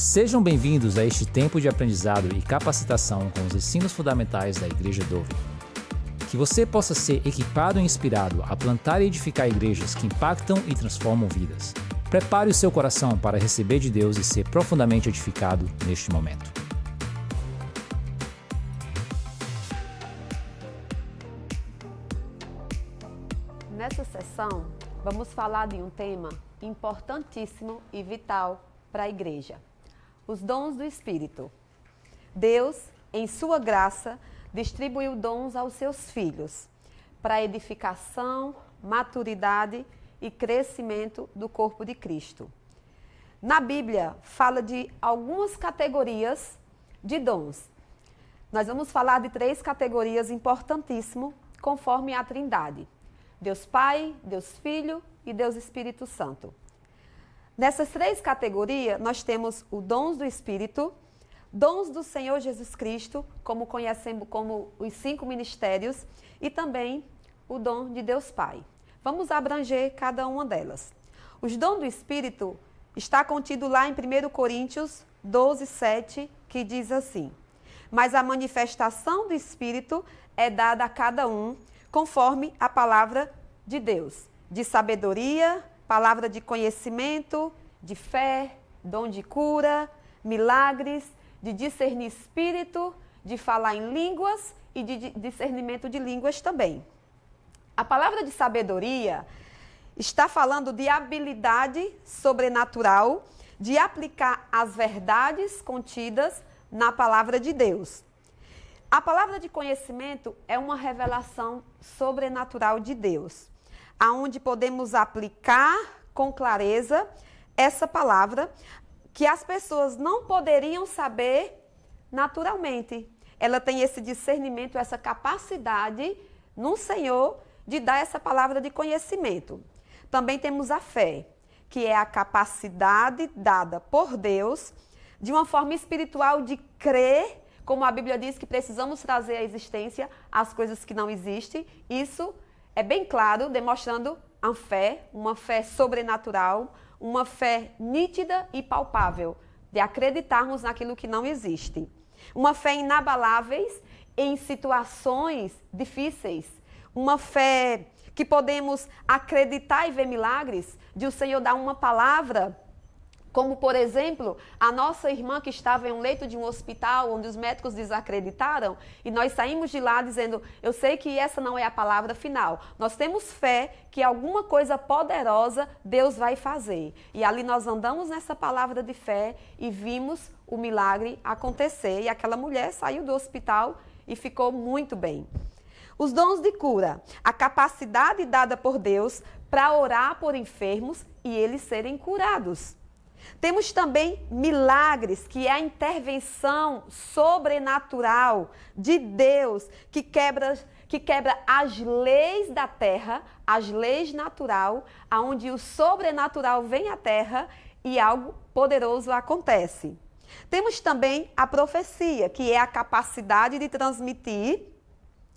Sejam bem-vindos a este tempo de aprendizado e capacitação com os ensinos fundamentais da Igreja Dove. Que você possa ser equipado e inspirado a plantar e edificar igrejas que impactam e transformam vidas. Prepare o seu coração para receber de Deus e ser profundamente edificado neste momento. Nessa sessão, vamos falar de um tema importantíssimo e vital para a igreja: os dons do Espírito. Deus, em sua graça, distribuiu dons aos seus filhos para edificação, maturidade e crescimento do corpo de Cristo. Na Bíblia, fala de algumas categorias de dons. Nós vamos falar de 3 categorias importantíssimas, conforme a Trindade: Deus Pai, Deus Filho e Deus Espírito Santo. Nessas 3 categorias, nós temos os dons do Espírito, dons do Senhor Jesus Cristo, como conhecemos como os 5 ministérios, e também o dom de Deus Pai. Vamos abranger cada uma delas. Os dons do Espírito está contido lá em 1 Coríntios 12:7, que diz assim: mas a manifestação do Espírito é dada a cada um, conforme a palavra de Deus, de sabedoria, palavra de conhecimento, de fé, dom de cura, milagres, de discernir espírito, de falar em línguas e de discernimento de línguas também. A palavra de sabedoria está falando de habilidade sobrenatural de aplicar as verdades contidas na palavra de Deus. A palavra de conhecimento é uma revelação sobrenatural de Deus, aonde podemos aplicar com clareza essa palavra que as pessoas não poderiam saber naturalmente. Ela tem esse discernimento, essa capacidade no Senhor de dar essa palavra de conhecimento. Também temos a fé, que é a capacidade dada por Deus de uma forma espiritual de crer, como a Bíblia diz que precisamos trazer à existência as coisas que não existem. Isso é bem claro, demonstrando a fé, uma fé sobrenatural, uma fé nítida e palpável, de acreditarmos naquilo que não existe. Uma fé inabaláveis em situações difíceis. Uma fé que podemos acreditar e ver milagres, de o Senhor dar uma palavra, como, por exemplo, a nossa irmã que estava em um leito de um hospital, onde os médicos desacreditaram, e nós saímos de lá dizendo: eu sei que essa não é a palavra final. Nós temos fé que alguma coisa poderosa Deus vai fazer. E ali nós andamos nessa palavra de fé e vimos o milagre acontecer. E aquela mulher saiu do hospital e ficou muito bem. Os dons de cura, a capacidade dada por Deus para orar por enfermos e eles serem curados. Temos também milagres, que é a intervenção sobrenatural de Deus, que quebra as leis da terra, as leis natural, aonde o sobrenatural vem à terra e algo poderoso acontece. Temos também a profecia, que é a capacidade de transmitir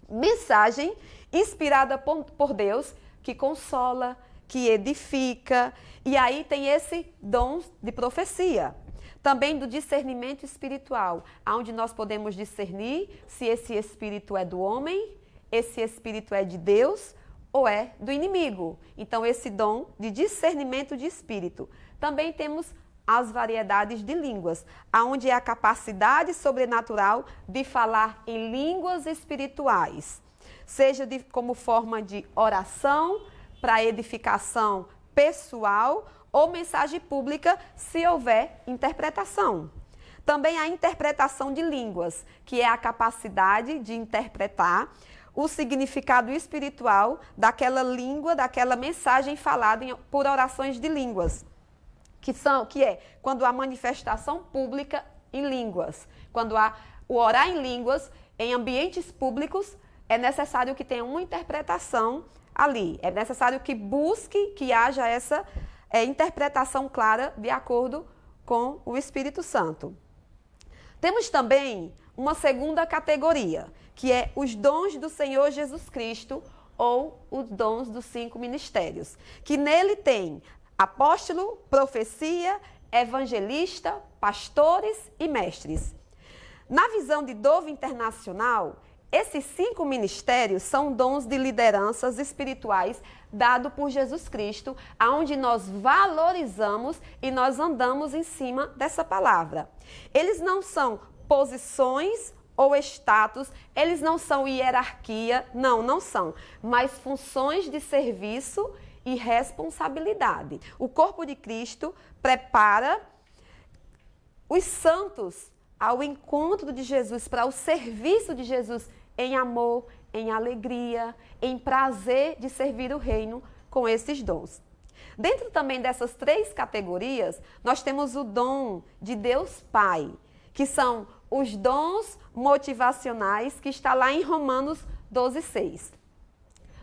mensagem inspirada por Deus, que consola, que edifica, e aí tem esse dom de profecia. Também do discernimento espiritual, onde nós podemos discernir se esse espírito é do homem, esse espírito é de Deus ou é do inimigo. Então, esse dom de discernimento de espírito. Também temos as variedades de línguas, onde é a capacidade sobrenatural de falar em línguas espirituais, seja como forma de oração, para edificação pessoal ou mensagem pública, se houver interpretação. Também a interpretação de línguas, que é a capacidade de interpretar o significado espiritual daquela língua, daquela mensagem falada por orações de línguas, que é quando há manifestação pública em línguas. Quando há o orar em línguas em ambientes públicos, é necessário que tenha uma interpretação ali. É necessário que busque, que haja essa interpretação clara de acordo com o Espírito Santo. Temos também uma segunda categoria, que é os dons do Senhor Jesus Cristo, ou os dons dos 5 ministérios, que nele tem apóstolo, profecia, evangelista, pastores e mestres. Na visão de Dove Internacional, esses 5 ministérios são dons de lideranças espirituais dados por Jesus Cristo, aonde nós valorizamos e nós andamos em cima dessa palavra. Eles não são posições ou status, eles não são hierarquia, não são, mas funções de serviço e responsabilidade. O corpo de Cristo prepara os santos ao encontro de Jesus, para o serviço de Jesus em amor, em alegria, em prazer de servir o reino com esses dons. Dentro também dessas 3 categorias, nós temos o dom de Deus Pai, que são os dons motivacionais, que está lá em Romanos 12:6.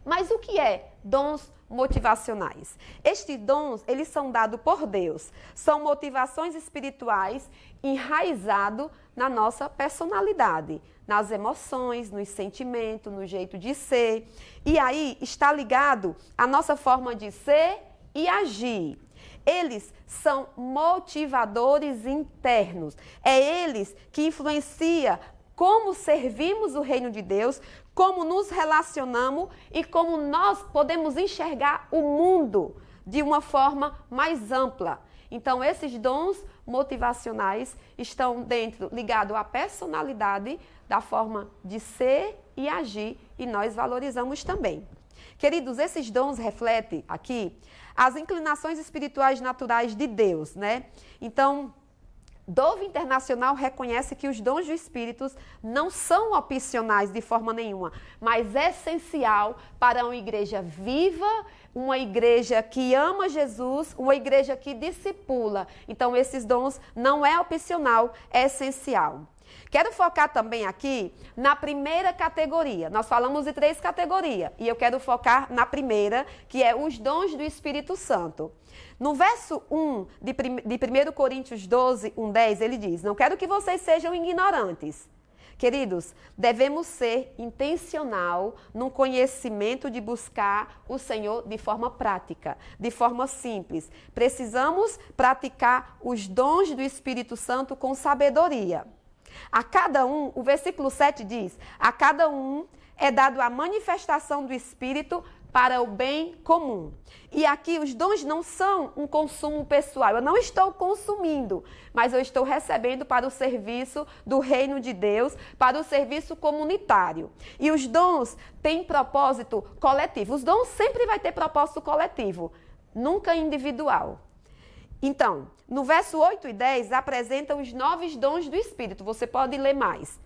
Mas o que é dons motivacionais? Estes dons, eles são dados por Deus. São motivações espirituais enraizadas na nossa personalidade, nas emoções, nos sentimentos, no jeito de ser. E aí está ligado à nossa forma de ser e agir. Eles são motivadores internos. É eles que influenciam como servimos o reino de Deus, como nos relacionamos e como nós podemos enxergar o mundo de uma forma mais ampla. Então, esses dons motivacionais estão ligados à personalidade, da forma de ser e agir, e nós valorizamos também. Queridos, esses dons refletem aqui as inclinações espirituais naturais de Deus, né? Então, Dove Internacional reconhece que os dons do Espírito não são opcionais de forma nenhuma, mas essencial para uma igreja viva, uma igreja que ama Jesus, uma igreja que discipula. Então, esses dons não é opcional, é essencial. Quero focar também aqui na primeira categoria. Nós falamos de 3 categorias e eu quero focar na primeira, que é os dons do Espírito Santo. No verso 1 de 1 Coríntios 12, 1:10, ele diz: não quero que vocês sejam ignorantes. Queridos, devemos ser intencional no conhecimento de buscar o Senhor de forma prática, de forma simples. Precisamos praticar os dons do Espírito Santo com sabedoria. A cada um, o versículo 7 diz, a cada um é dado a manifestação do Espírito para o bem comum. E aqui os dons não são um consumo pessoal. Eu não estou consumindo, mas eu estou recebendo para o serviço do reino de Deus, para o serviço comunitário. E os dons têm propósito coletivo. Os dons sempre vai ter propósito coletivo, nunca individual. Então, no verso 8 e 10, apresenta os 9 dons do Espírito. Você pode ler mais.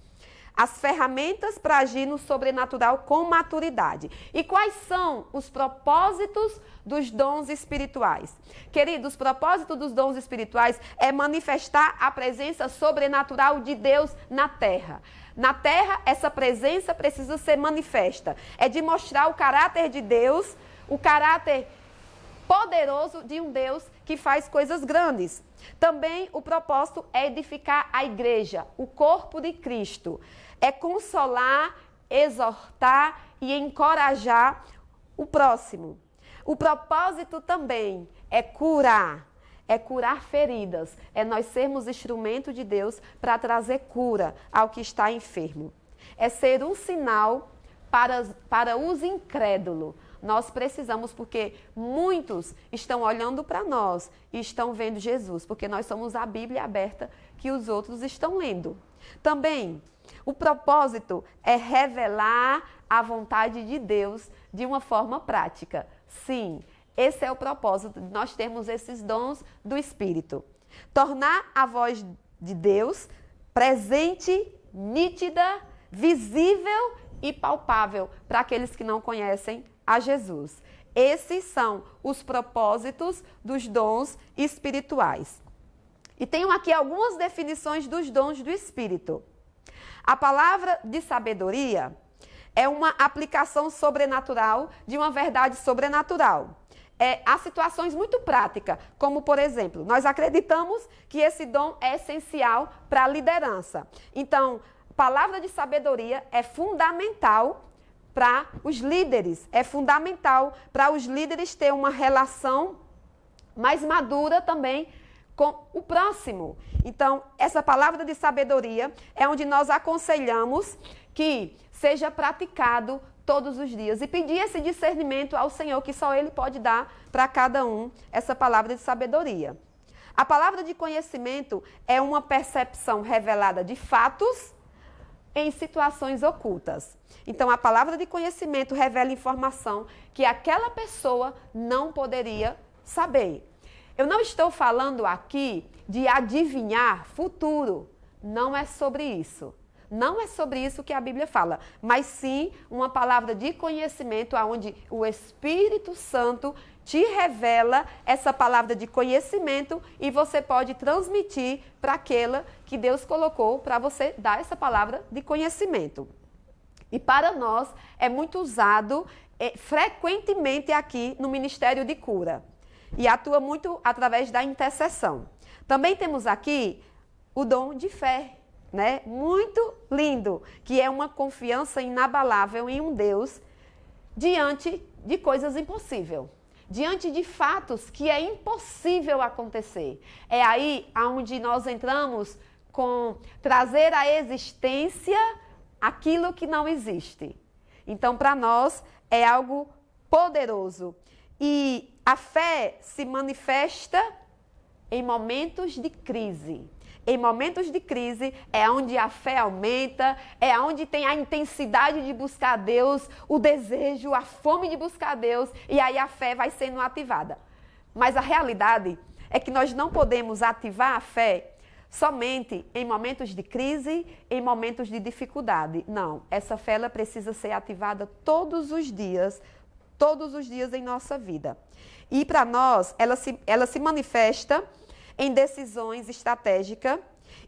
As ferramentas para agir no sobrenatural com maturidade. E quais são os propósitos dos dons espirituais? Queridos, os propósitos dos dons espirituais é manifestar a presença sobrenatural de Deus na terra. Na terra, essa presença precisa ser manifesta. É de mostrar o caráter de Deus, o caráter poderoso de um Deus que faz coisas grandes. Também o propósito é edificar a igreja, o corpo de Cristo. É consolar, exortar e encorajar o próximo. O propósito também é curar feridas. É nós sermos instrumento de Deus para trazer cura ao que está enfermo. É ser um sinal para os incrédulos. Nós precisamos, porque muitos estão olhando para nós e estão vendo Jesus, porque nós somos a Bíblia aberta que os outros estão lendo. Também, o propósito é revelar a vontade de Deus de uma forma prática. Sim, esse é o propósito de nós termos esses dons do Espírito. Tornar a voz de Deus presente, nítida, visível e palpável para aqueles que não conhecem a Jesus. Esses são os propósitos dos dons espirituais. E tenho aqui algumas definições dos dons do Espírito. A palavra de sabedoria é uma aplicação sobrenatural de uma verdade sobrenatural. Há situações muito práticas, como por exemplo, nós acreditamos que esse dom é essencial para a liderança. Então, palavra de sabedoria é fundamental para os líderes. É fundamental para os líderes ter uma relação mais madura também com o próximo. Então, essa palavra de sabedoria é onde nós aconselhamos que seja praticado todos os dias e pedir esse discernimento ao Senhor, que só Ele pode dar para cada um essa palavra de sabedoria. A palavra de conhecimento é uma percepção revelada de fatos em situações ocultas. Então, a palavra de conhecimento revela informação que aquela pessoa não poderia saber. Eu não estou falando aqui de adivinhar futuro. Não é sobre isso. Não é sobre isso que a Bíblia fala, mas sim uma palavra de conhecimento onde o Espírito Santo te revela essa palavra de conhecimento e você pode transmitir para aquela que Deus colocou para você dar essa palavra de conhecimento. E para nós é muito usado frequentemente aqui no Ministério de Cura e atua muito através da intercessão. Também temos aqui o dom de fé, né? Muito lindo, que é uma confiança inabalável em um Deus diante de coisas impossíveis, diante de fatos que é impossível acontecer. É aí onde nós entramos com trazer à existência aquilo que não existe. Então, para nós, é algo poderoso. E a fé se manifesta em momentos de crise. Em momentos de crise é onde a fé aumenta, é onde tem a intensidade de buscar Deus, o desejo, a fome de buscar Deus, e aí a fé vai sendo ativada. Mas a realidade é que nós não podemos ativar a fé somente em momentos de crise, em momentos de dificuldade. Não, essa fé ela precisa ser ativada todos os dias em nossa vida. E para nós, ela se manifesta em decisões estratégicas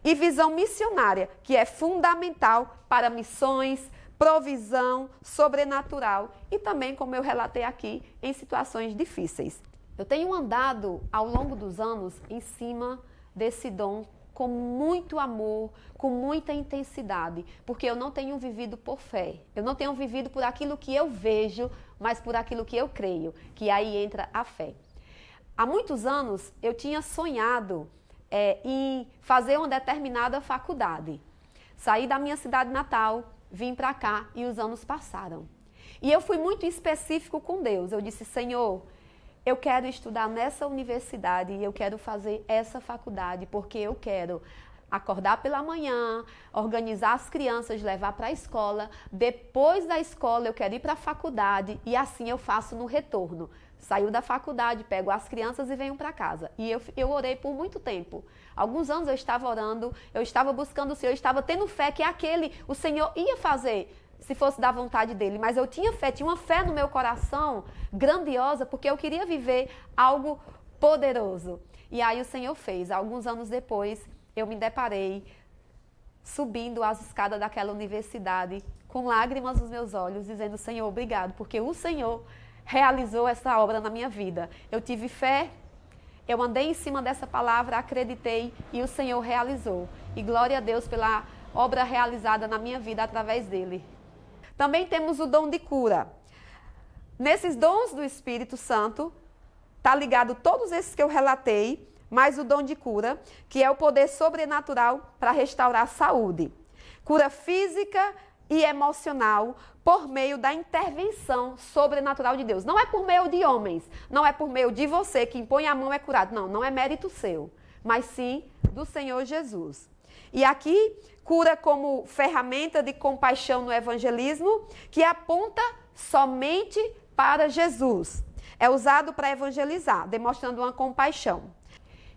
e visão missionária, que é fundamental para missões, provisão sobrenatural e também, como eu relatei aqui, em situações difíceis. Eu tenho andado ao longo dos anos em cima desse dom com muito amor, com muita intensidade, porque eu não tenho vivido por fé, eu não tenho vivido por aquilo que eu vejo, mas por aquilo que eu creio, que aí entra a fé. Há muitos anos eu tinha sonhado em fazer uma determinada faculdade. Saí da minha cidade natal, vim para cá e os anos passaram. E eu fui muito específico com Deus. Eu disse, Senhor, eu quero estudar nessa universidade e eu quero fazer essa faculdade porque eu quero acordar pela manhã, organizar as crianças, levar para a escola. Depois da escola eu quero ir para a faculdade e assim eu faço no retorno. Saiu da faculdade, pego as crianças e venho para casa. E eu orei por muito tempo. Alguns anos eu estava orando, eu estava buscando o Senhor, eu estava tendo fé que o Senhor ia fazer, se fosse da vontade dele. Mas eu tinha fé, tinha uma fé no meu coração grandiosa, porque eu queria viver algo poderoso. E aí o Senhor fez. Alguns anos depois, eu me deparei subindo as escadas daquela universidade, com lágrimas nos meus olhos, dizendo, Senhor, obrigado, porque o Senhor realizou essa obra na minha vida. Eu tive fé, eu andei em cima dessa palavra, acreditei e o Senhor realizou. E glória a Deus pela obra realizada na minha vida através dele. Também temos o dom de cura. Nesses dons do Espírito Santo, está ligado todos esses que eu relatei, mais o dom de cura, que é o poder sobrenatural para restaurar a saúde. Cura física e emocional por meio da intervenção sobrenatural de Deus. Não é por meio de homens, não é por meio de você que impõe a mão é curado. Não, não é mérito seu, mas sim do Senhor Jesus. E aqui, cura como ferramenta de compaixão no evangelismo, que aponta somente para Jesus. É usado para evangelizar, demonstrando uma compaixão.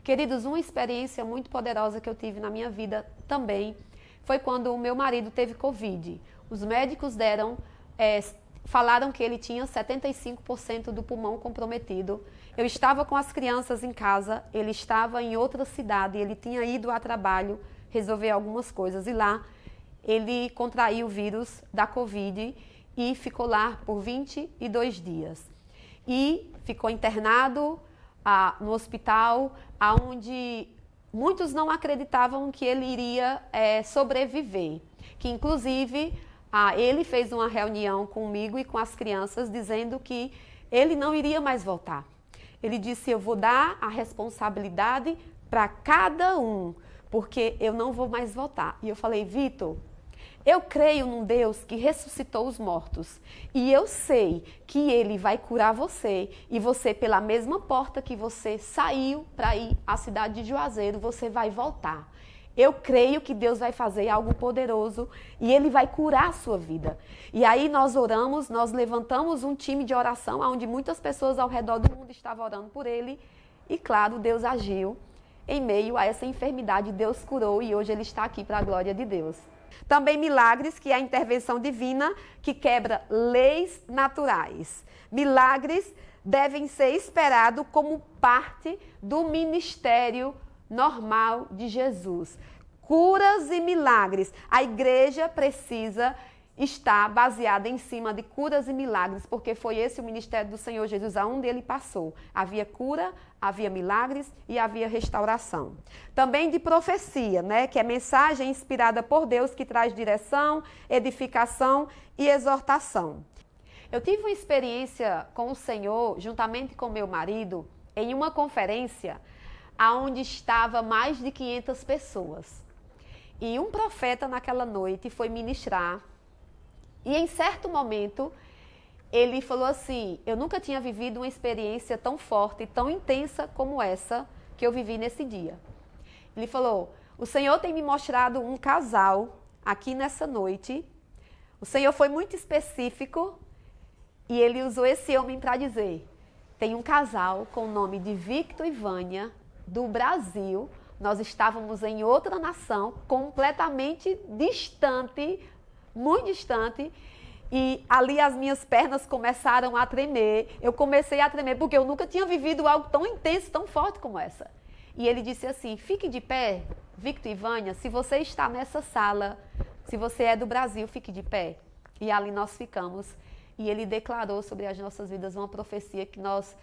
Queridos, uma experiência muito poderosa que eu tive na minha vida também foi quando o meu marido teve Covid. Os médicos falaram que ele tinha 75% do pulmão comprometido. Eu estava com as crianças em casa, ele estava em outra cidade, ele tinha ido a trabalho resolver algumas coisas e lá ele contraiu o vírus da Covid e ficou lá por 22 dias. E ficou internado no hospital, onde muitos não acreditavam que ele iria sobreviver. Que, inclusive, ele fez uma reunião comigo e com as crianças, dizendo que ele não iria mais voltar. Ele disse, eu vou dar a responsabilidade para cada um, porque eu não vou mais voltar. E eu falei, Vitor, eu creio num Deus que ressuscitou os mortos. E eu sei que Ele vai curar você. E você, pela mesma porta que você saiu para ir à cidade de Juazeiro, você vai voltar. Eu creio que Deus vai fazer algo poderoso e Ele vai curar a sua vida. E aí nós oramos, nós levantamos um time de oração, onde muitas pessoas ao redor do mundo estavam orando por ele. E claro, Deus agiu em meio a essa enfermidade, Deus curou e hoje ele está aqui para a glória de Deus. Também milagres, que é a intervenção divina que quebra leis naturais. Milagres devem ser esperados como parte do ministério normal de Jesus. Curas e milagres. A igreja precisa estar baseada em cima de curas e milagres, porque foi esse o ministério do Senhor Jesus, aonde ele passou. Havia cura, havia milagres e havia restauração. Também de profecia, né, que é mensagem inspirada por Deus que traz direção, edificação e exortação. Eu tive uma experiência com o Senhor, juntamente com meu marido, em uma conferência onde estava mais de 500 pessoas. E um profeta naquela noite foi ministrar. E em certo momento, ele falou assim, eu nunca tinha vivido uma experiência tão forte, tão intensa como essa que eu vivi nesse dia. Ele falou, o Senhor tem me mostrado um casal aqui nessa noite. O Senhor foi muito específico e ele usou esse homem para dizer, tem um casal com o nome de Victor e Vânia, do Brasil. Nós estávamos em outra nação, completamente distante, muito distante, e ali as minhas pernas começaram a tremer. Eu comecei a tremer porque eu nunca tinha vivido algo tão intenso, tão forte como essa. E ele disse assim, fique de pé, Victor e Vânia, se você está nessa sala, se você é do Brasil, fique de pé. E ali nós ficamos. E ele declarou sobre as nossas vidas uma profecia que nós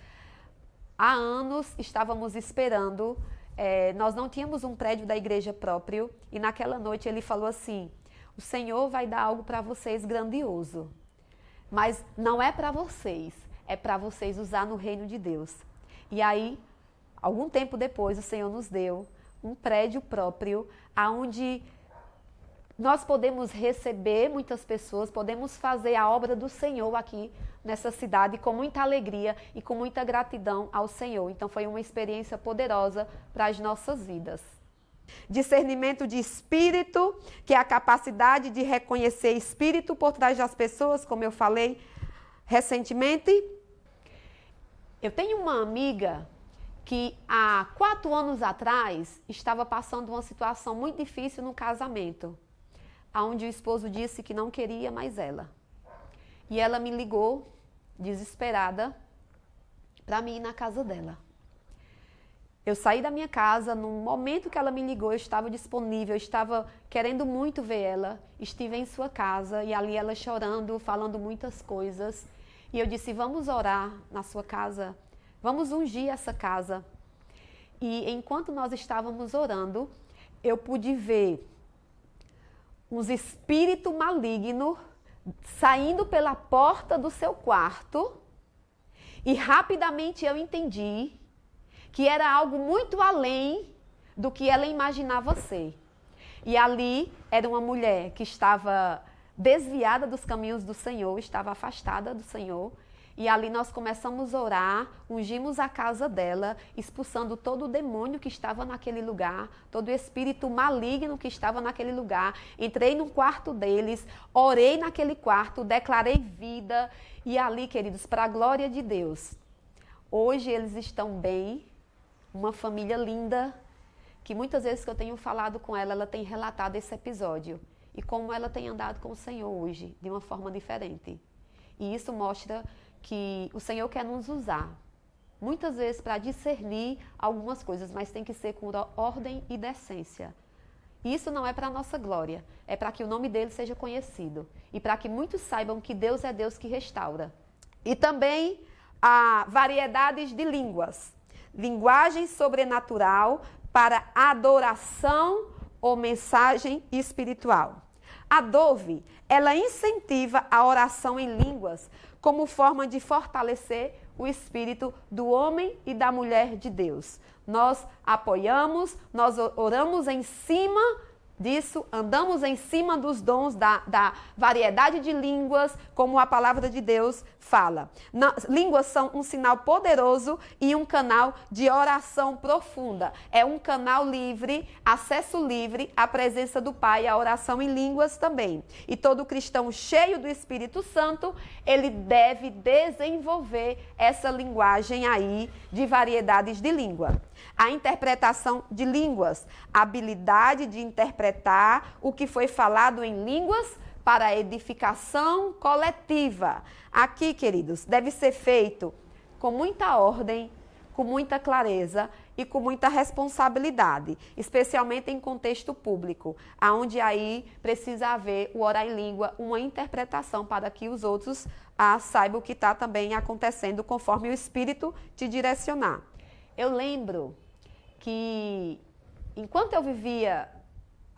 há anos estávamos esperando. Nós não tínhamos um prédio da igreja próprio. E naquela noite ele falou assim, o Senhor vai dar algo para vocês grandioso, mas não é para vocês, é para vocês usar no reino de Deus. E aí, algum tempo depois, o Senhor nos deu um prédio próprio, onde nós podemos receber muitas pessoas, podemos fazer a obra do Senhor aqui nessa cidade com muita alegria e com muita gratidão ao Senhor. Então foi uma experiência poderosa para as nossas vidas. Discernimento de espírito, que é a capacidade de reconhecer espírito por trás das pessoas, como eu falei recentemente. Eu tenho uma amiga que há 4 anos atrás estava passando uma situação muito difícil no casamento, onde o esposo disse que não queria mais ela. E ela me ligou, desesperada, para mim ir na casa dela. Eu saí da minha casa, no momento que ela me ligou, eu estava disponível, eu estava querendo muito ver ela. Estive em sua casa e ali ela chorando, falando muitas coisas. E eu disse, vamos orar na sua casa, vamos ungir essa casa. E enquanto nós estávamos orando, eu pude ver uns espíritos malignos saindo pela porta do seu quarto. E rapidamente eu entendi que era algo muito além do que ela imaginava ser. E ali era uma mulher que estava desviada dos caminhos do Senhor, estava afastada do Senhor. E ali nós começamos a orar, ungimos a casa dela, expulsando todo o demônio que estava naquele lugar, todo o espírito maligno que estava naquele lugar. Entrei no quarto deles, orei naquele quarto, declarei vida. E ali, queridos, para a glória de Deus, hoje eles estão bem. Uma família linda, que muitas vezes que eu tenho falado com ela, ela tem relatado esse episódio. E como ela tem andado com o Senhor hoje, de uma forma diferente. E isso mostra que o Senhor quer nos usar, muitas vezes para discernir algumas coisas, mas tem que ser com ordem e decência. E isso não é para a nossa glória, é para que o nome dele seja conhecido. E para que muitos saibam que Deus é Deus que restaura. E também há variedades de línguas. Linguagem sobrenatural para adoração ou mensagem espiritual. A Dove, ela incentiva a oração em línguas como forma de fortalecer o espírito do homem e da mulher de Deus. Nós apoiamos, nós oramos em cima disso, andamos em cima dos dons da variedade de línguas, como a palavra de Deus fala. Línguas são um sinal poderoso e um canal de oração profunda. É um canal livre, acesso livre à presença do Pai, a oração em línguas também. E todo cristão cheio do Espírito Santo, ele deve desenvolver essa linguagem aí de variedades de língua. A interpretação de línguas, a habilidade de interpretar o que foi falado em línguas para a edificação coletiva. Aqui, queridos, deve ser feito com muita ordem, com muita clareza e com muita responsabilidade, especialmente em contexto público, onde aí precisa haver o orar em língua, uma interpretação para que os outros saibam o que está também acontecendo conforme o Espírito te direcionar. Eu lembro que, enquanto eu vivia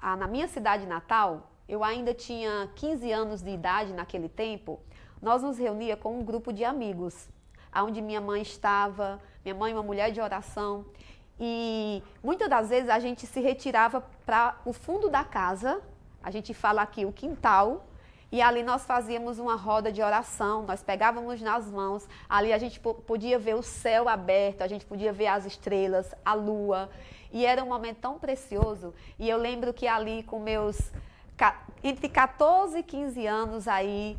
na minha cidade natal, eu ainda tinha 15 anos de idade naquele tempo, nós nos reunia com um grupo de amigos, onde minha mãe estava, minha mãe uma mulher de oração, e muitas das vezes a gente se retirava para o fundo da casa, a gente fala aqui o quintal, e ali nós fazíamos uma roda de oração, nós pegávamos nas mãos, ali a gente podia ver o céu aberto, a gente podia ver as estrelas, a lua, e era um momento tão precioso. E eu lembro que ali com meus entre 14 e 15 anos aí,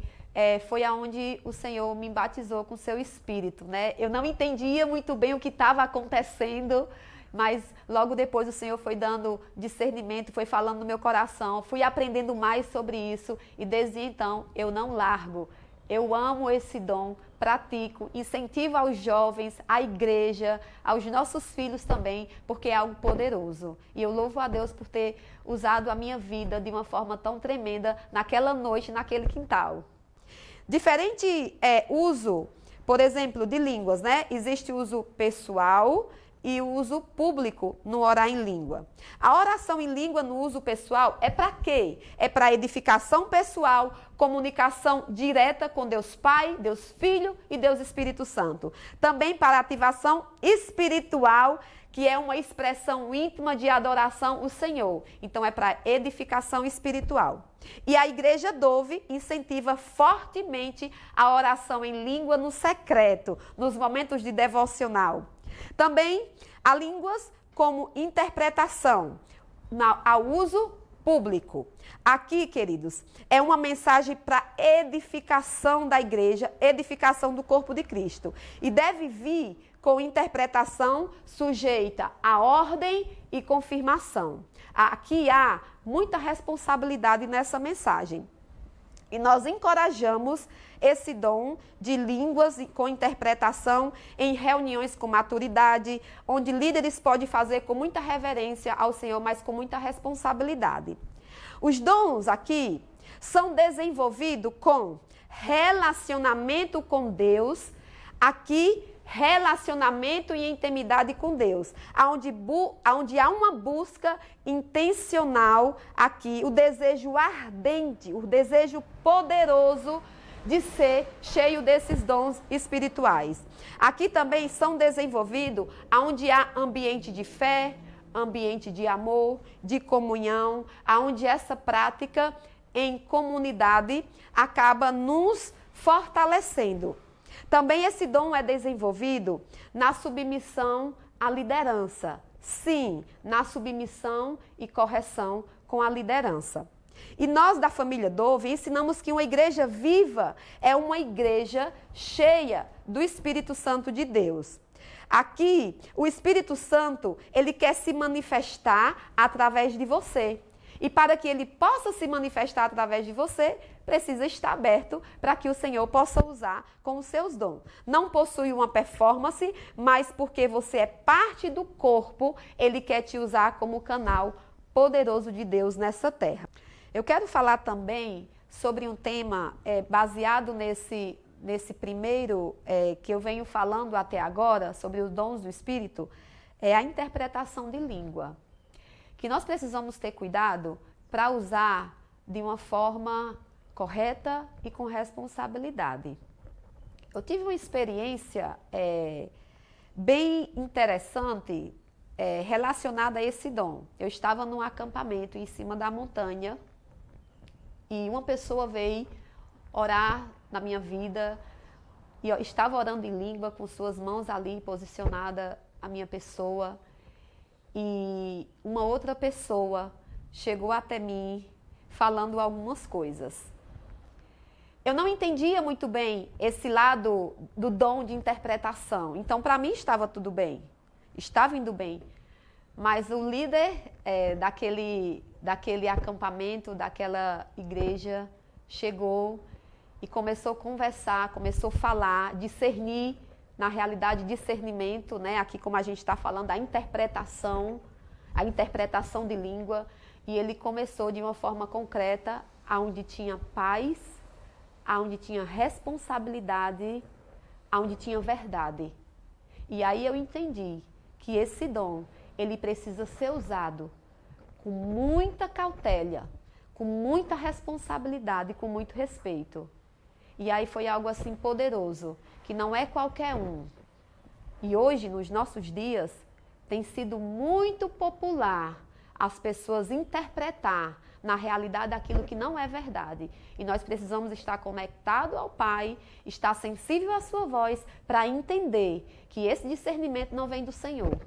foi aonde o Senhor me batizou com o seu Espírito, né? Eu não entendia muito bem o que estava acontecendo, mas logo depois o Senhor foi dando discernimento, foi falando no meu coração, fui aprendendo mais sobre isso e desde então eu não largo. Eu amo esse dom, pratico, incentivo aos jovens, à igreja, aos nossos filhos também, porque é algo poderoso. E eu louvo a Deus por ter usado a minha vida de uma forma tão tremenda naquela noite, naquele quintal. Diferente uso, por exemplo, de línguas, né? Existe o uso pessoal e o uso público no orar em língua. A oração em língua no uso pessoal é para quê? É para edificação pessoal, comunicação direta com Deus Pai, Deus Filho e Deus Espírito Santo. Também para ativação espiritual, que é uma expressão íntima de adoração ao Senhor. Então é para edificação espiritual. E a Igreja Dove incentiva fortemente a oração em língua no secreto, nos momentos de devocional. Também há línguas como interpretação, ao uso público. Aqui, queridos, é uma mensagem para edificação da igreja, edificação do corpo de Cristo. E deve vir com interpretação sujeita à ordem e confirmação. Aqui há muita responsabilidade nessa mensagem. E nós encorajamos esse dom de línguas com interpretação em reuniões com maturidade, onde líderes podem fazer com muita reverência ao Senhor, mas com muita responsabilidade. Os dons aqui são desenvolvidos com relacionamento com Deus, aqui relacionamento e intimidade com Deus, onde há uma busca intencional aqui, o desejo ardente, o desejo poderoso de ser cheio desses dons espirituais. Aqui também são desenvolvidos onde há ambiente de fé, ambiente de amor, de comunhão, onde essa prática em comunidade acaba nos fortalecendo. Também esse dom é desenvolvido na submissão à liderança. Sim, na submissão e correção com a liderança. E nós da família Dove ensinamos que uma igreja viva é uma igreja cheia do Espírito Santo de Deus. Aqui, o Espírito Santo, ele quer se manifestar através de você. E para que ele possa se manifestar através de você, precisa estar aberto para que o Senhor possa usar com os seus dons. Não possui uma performance, mas porque você é parte do corpo, ele quer te usar como canal poderoso de Deus nessa terra. Eu quero falar também sobre um tema baseado nesse primeiro que eu venho falando até agora, sobre os dons do Espírito, é a interpretação de língua. Que nós precisamos ter cuidado para usar de uma forma correta e com responsabilidade. Eu tive uma experiência bem interessante relacionada a esse dom. Eu estava num acampamento em cima da montanha e uma pessoa veio orar na minha vida e eu estava orando em língua com suas mãos ali posicionada a minha pessoa e uma outra pessoa chegou até mim falando algumas coisas. Eu não entendia muito bem esse lado do dom de interpretação. Então, para mim, estava tudo bem. Estava indo bem. Mas o líder daquele acampamento, daquela igreja, chegou e começou a conversar, começou a falar, discernir, na realidade, discernimento, né? Aqui como a gente está falando, a interpretação de língua. E ele começou de uma forma concreta, onde tinha paz, onde tinha responsabilidade, onde tinha verdade. E aí eu entendi que esse dom, ele precisa ser usado com muita cautela, com muita responsabilidade, com muito respeito. E aí foi algo assim poderoso, que não é qualquer um. E hoje, nos nossos dias, tem sido muito popular as pessoas interpretar na realidade aquilo que não é verdade. E nós precisamos estar conectados ao Pai, estar sensível à sua voz, para entender que esse discernimento não vem do Senhor.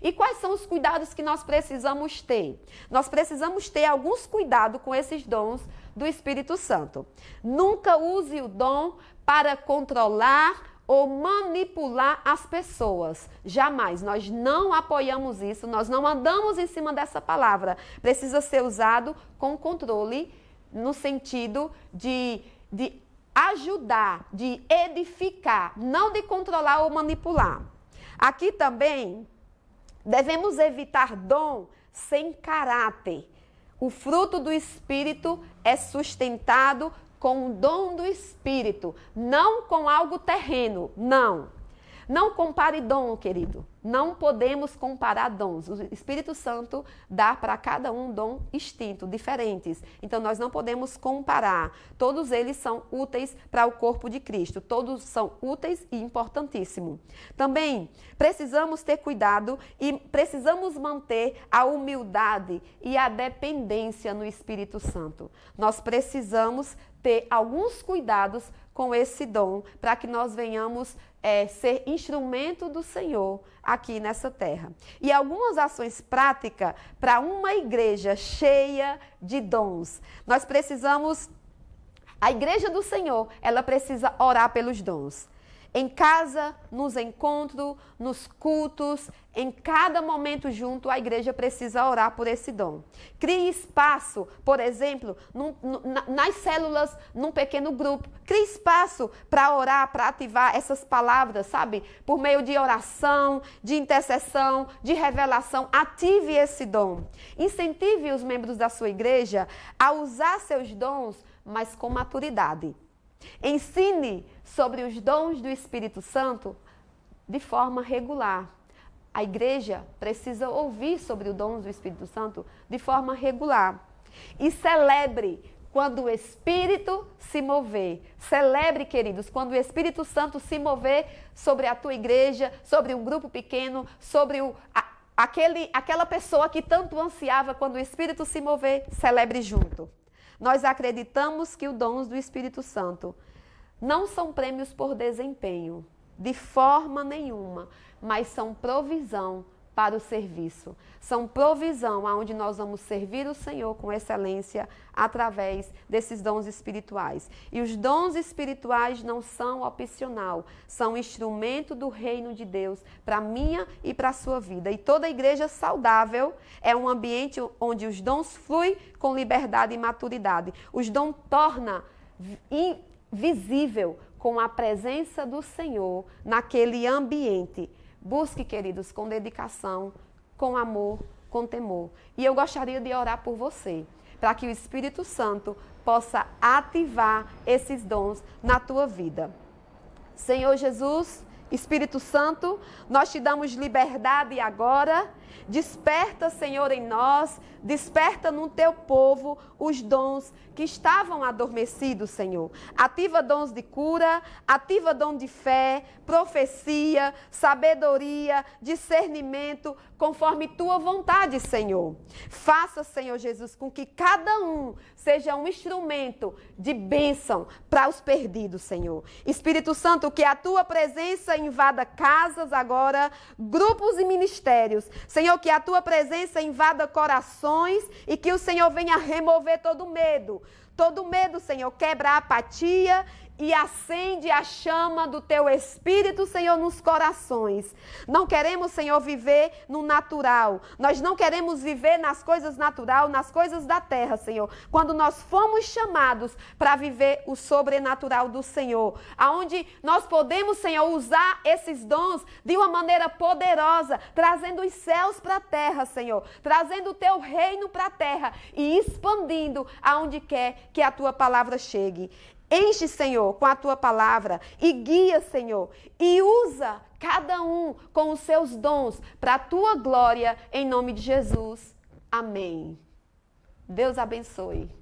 E quais são os cuidados que nós precisamos ter? Nós precisamos ter alguns cuidados com esses dons do Espírito Santo. Nunca use o dom para controlar ou manipular as pessoas. Jamais. Nós não apoiamos isso, nós não andamos em cima dessa palavra. Precisa ser usado com controle, no sentido de ajudar, de edificar, não de controlar ou manipular. Aqui também devemos evitar dom sem caráter. O fruto do Espírito é sustentado com o dom do Espírito, não com algo terreno, não. Não compare dom, querido. Não podemos comparar dons. O Espírito Santo dá para cada um dom distinto, diferentes. Então, nós não podemos comparar. Todos eles são úteis para o corpo de Cristo. Todos são úteis e importantíssimos. Também precisamos ter cuidado e precisamos manter a humildade e a dependência no Espírito Santo. Nós precisamos ter alguns cuidados com esse dom para que nós venhamos ser instrumento do Senhor aqui nessa terra. E algumas ações práticas para uma igreja cheia de dons. Nós precisamos, a igreja do Senhor, ela precisa orar pelos dons. Em casa, nos encontros, nos cultos, em cada momento junto, a igreja precisa orar por esse dom. Crie espaço, por exemplo, nas células, num pequeno grupo. Crie espaço para orar, para ativar essas palavras, sabe? Por meio de oração, de intercessão, de revelação. Ative esse dom. Incentive os membros da sua igreja a usar seus dons, mas com maturidade. Ensine sobre os dons do Espírito Santo de forma regular. A igreja precisa ouvir sobre os dons do Espírito Santo de forma regular. E celebre quando o Espírito se mover. Celebre, queridos, quando o Espírito Santo se mover sobre a tua igreja, sobre um grupo pequeno, sobre aquela pessoa que tanto ansiava. Quando o Espírito se mover, celebre junto. Nós acreditamos que os dons do Espírito Santo não são prêmios por desempenho, de forma nenhuma, mas são provisão para o serviço. São provisão aonde nós vamos servir o Senhor com excelência através desses dons espirituais. E os dons espirituais não são opcional, são instrumento do reino de Deus para a minha e para a sua vida. E toda igreja saudável é um ambiente onde os dons fluem com liberdade e maturidade. Os dons tornam invisível com a presença do Senhor naquele ambiente. Busque, queridos, com dedicação, com amor, com temor. E eu gostaria de orar por você, para que o Espírito Santo possa ativar esses dons na tua vida. Senhor Jesus, Espírito Santo, nós te damos liberdade agora. Desperta, Senhor, em nós, desperta no teu povo os dons que estavam adormecidos, Senhor. Ativa dons de cura, ativa dom de fé, profecia, sabedoria, discernimento, conforme tua vontade, Senhor. Faça, Senhor Jesus, com que cada um seja um instrumento de bênção para os perdidos, Senhor. Espírito Santo, que a tua presença invada casas agora, grupos e ministérios. Senhor, que a tua presença invada corações e que o Senhor venha remover todo medo. Todo medo, Senhor, quebra a apatia e acende a chama do teu Espírito, Senhor, nos corações. Não queremos, Senhor, viver no natural. Nós não queremos viver nas coisas naturais, nas coisas da terra, Senhor. Quando nós fomos chamados para viver o sobrenatural do Senhor, aonde nós podemos, Senhor, usar esses dons de uma maneira poderosa, trazendo os céus para a terra, Senhor, trazendo o teu reino para a terra e expandindo aonde quer que a tua palavra chegue. Enche, Senhor, com a tua palavra e guia, Senhor, e usa cada um com os seus dons para a tua glória, em nome de Jesus. Amém. Deus abençoe.